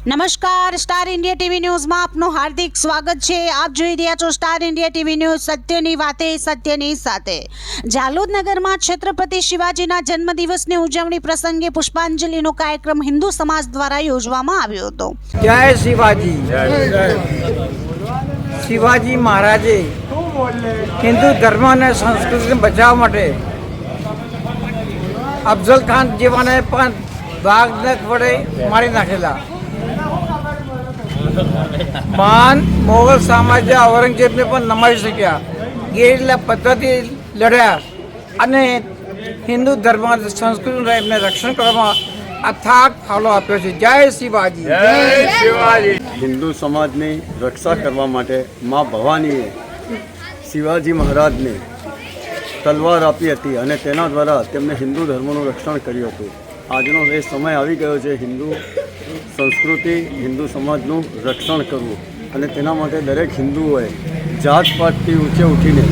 નમસ્કાર, star India TV ન્યૂઝમાં આપનું હાર્દિક સ્વાગત છે। આપ જોઈ રહ્યા છો સ્ટાર ઇન્ડિયા ટીવી ન્યૂઝ, સત્યની વાતે સત્યની સાથે। જાલોદ નગરમાં છત્રપતિ શિવાજીના જન્મદિવસની ઉજવણી પ્રસંગે પુષ્પાંજલિનો કાર્યક્રમ હિન્દુ સમાજ દ્વારા યોજવામાં આવ્યો હતો। જય શિવાજી। શિવાજી મહારાજે હિન્દુ ધર્મ અને સંસ્કૃતિને બચાવવા માટે અફઝલ ખાન જેવાને પણ વાઘનખ વડે મારી નાખેલા। મહાન મોગલ સામ્રાજ્ય ઔરંગઝેબને પણ નમાવી શક્યા, ગેરીલા પદ્ધતિ લડ્યા અને હિન્દુ ધર્મ સંસ્કૃતિનું એમને રક્ષણ કરવામાં અથાગ ફાળો આપ્યો છે। જય શિવાજી। જય શિવાજી। હિન્દુ સમાજની રક્ષા કરવા માટે મા ભવાનીએ શિવાજી મહારાજને તલવાર આપી હતી અને તેના દ્વારા તેમને હિન્દુ ધર્મનું રક્ષણ કર્યું હતું। આજનો એ સમય આવી ગયો છે હિન્દુ સંસ્કૃતિ, હિન્દુ સમાજનું રક્ષણ કરવું અને તેના માટે દરેક હિન્દુઓએ જાત પાતથી ઊંચે ઉઠીને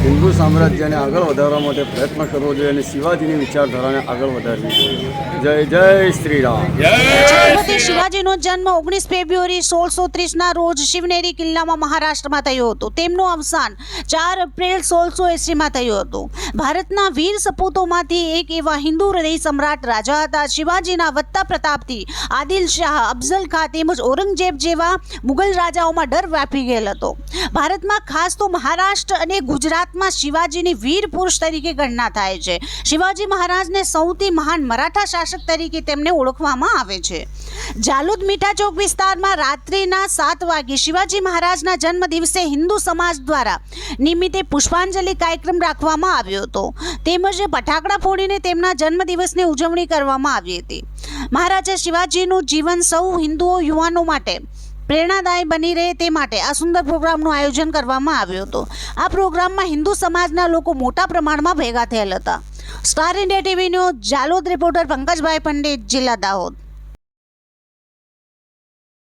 હિન્દુ સામ્રાજ્યને આગળ વધારવા માટે પ્રયત્ન કરવો જોઈએ અને શિવાજીની વિચારધારાને આગળ વધારવી જોઈએ। જય જય શ્રી રામ। છત્રપતિ શિવાજીનો જન્મ 19 ફેબ્રુઆરી 1630ના રોજ શિવનેરી કિલ્લામાં મહારાષ્ટ્રમાં થયું હતું। તેમનું અવસાન 4 એપ્રિલ 1680માં થયું હતું। ભારતના વીર સપૂતોમાંથી એક એવા હિન્દુ હૃદય સમ્રાટ રાજા હતા। શિવાજીના વધતા પ્રતાપથી આદિલ શાહ, અફઝલ ખાન તેમજ ઔરંગઝેબ જેવા મુગલ રાજાઓમાં ડર વ્યાપી ગયેલ હતો। ભારતમાં ખાસ તો મહારાષ્ટ્ર અને ગુજરાતમાં શિવાજીની વીર પુરુષ તરીકે ગણના થાય છે। શિવાજી મહારાજને સૌથી મહાન મરાઠા શાસક તરીકે તેમને ઓળખવામાં આવે છે। જાલોદ મીઠા ચોક વિસ્તારમાં રાત્રિના 7 વાગે શિવાજી મહારાજના જન્મ દિવસે હિન્દુ સમાજ દ્વારા નિમિત્તે પુષ્પાંજલિ કાર્યક્રમ રાખવામાં આવ્યો હતો, તેમજ ફટાકડા ફોડીને તેમના જન્મદિવસની ઉજવણી કરવામાં આવી હતી। મહારાજા શિવાજીનું જીવન સૌ હિન્દુઓ યુવાનો માટે પ્રેરણાદાયી બની રહે તે માટે આ સુંદર પ્રોગ્રામનું આયોજન કરવામાં આવ્યું હતું। આ પ્રોગ્રામમાં હિન્દુ સમાજના લોકો મોટા પ્રમાણમાં ભેગા થયેલ હતા। Star India TV news Jhalod reporter Pankajbhai Pandit, જિલ્લા દાહોદ।